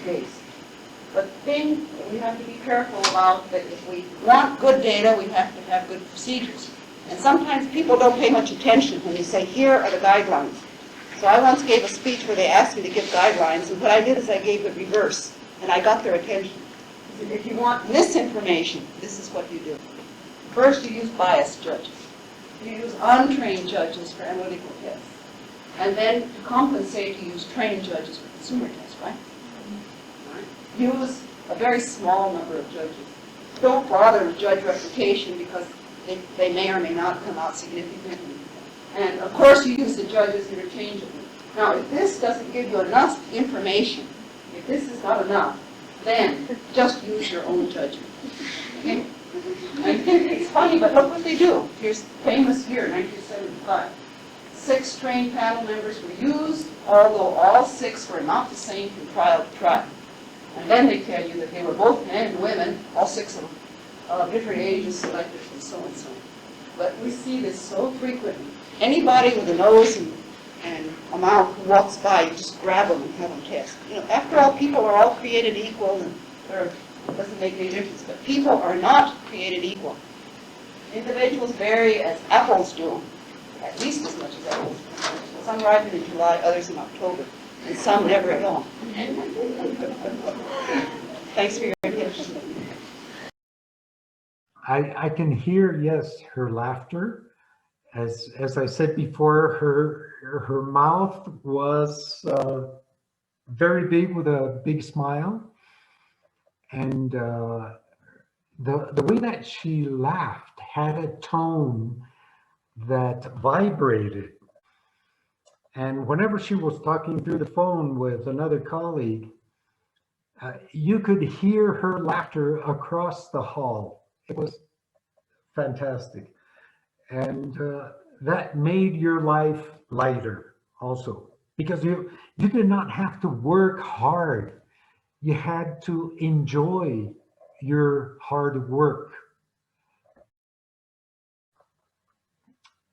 based. But the thing that we have to be careful about, that if we want good data, we have to have good procedures. And sometimes people don't pay much attention when you say, here are the guidelines. So I once gave a speech where they asked me to give guidelines, and what I did is I gave it reverse, and I got their attention. I said, if you want misinformation, this is what you do. First, you use biased judges. You use untrained judges for analytical tests. And then to compensate, you use trained judges for consumer tests, right? Use a very small number of judges. Don't bother with judge reputation because they may or may not come out significantly. And of course you use the judges interchangeably. Now if this doesn't give you enough information, if this is not enough, then just use your own judgment. Okay? And it's funny, but look what they do. Here's the famous year, 1975. 6 trained panel members were used, although all 6 were not the same from trial to trial. And then they tell you that they were both men and women, all 6 of them, of different ages selected from so and so. But we see this so frequently. Anybody with a nose and a mouth who walks by, you just grab them and have them test. You know, after all, people are all created equal, and it doesn't make any difference. But people are not created equal. Individuals vary as apples do, at least as much as apples do. Some ripen in July, others in October, and some never at all. Thanks for your attention. I can hear, yes, her laughter. As I said before, her mouth was very big with a big smile. And the way that she laughed had a tone that vibrated. And whenever she was talking through the phone with another colleague, you could hear her laughter across the hall. It was fantastic. And that made your life lighter also, because you did not have to work hard. You had to enjoy your hard work.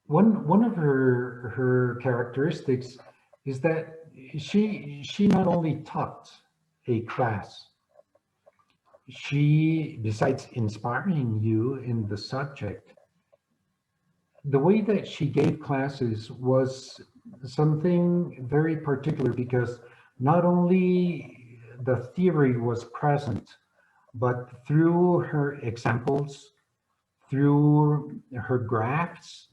One of her characteristics is that she not only taught a class, she, besides inspiring you in the subject, the way that she gave classes was something very particular, because not only the theory was present, but through her examples, through her graphs,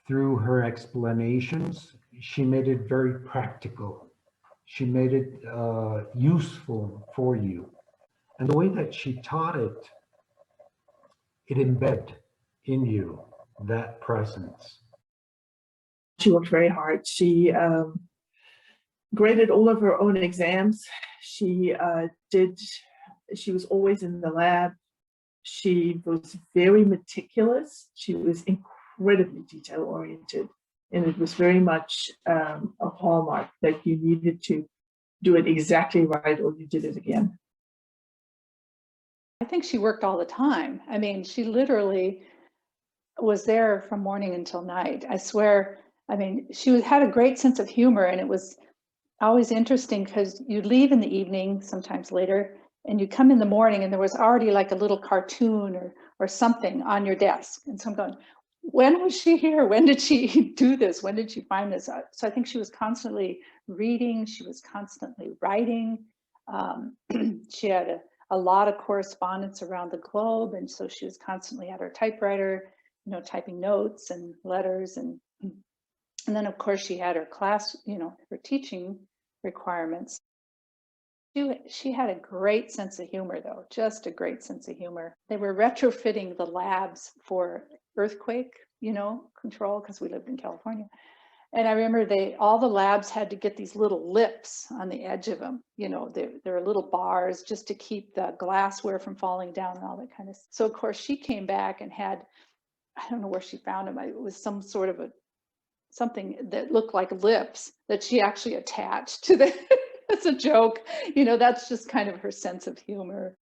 through her explanations, she made it very practical. She made it useful for you. And the way that she taught it, it embedded in you that presence. She worked very hard. She graded all of her own exams. She was always in the lab. She was very meticulous. She was incredibly detail oriented. And it was very much a hallmark that you needed to do it exactly right or you did it again. I think she worked all the time. I mean, she literally was there from morning until night. I swear, I mean, she had a great sense of humor, and it was always interesting because you'd leave in the evening, sometimes later, and you come in the morning and there was already like a little cartoon or something on your desk. And so I'm going, when was she here? When did she do this? When did she find this? So I think she was constantly reading. She was constantly writing. She had a lot of correspondence around the globe. And so she was constantly at her typewriter, you know, typing notes and letters. And then of course she had her class, you know, her teaching requirements. She had a great sense of humor, though, just a great sense of humor. They were retrofitting the labs for earthquake, you know, control, because we lived in California. And I remember all the labs had to get these little lips on the edge of them. You know, there are little bars just to keep the glassware from falling down and all that kind of stuff. So of course she came back and had, I don't know where she found them. It was some sort of something that looked like lips that she actually attached to the, as a joke. You know, that's just kind of her sense of humor.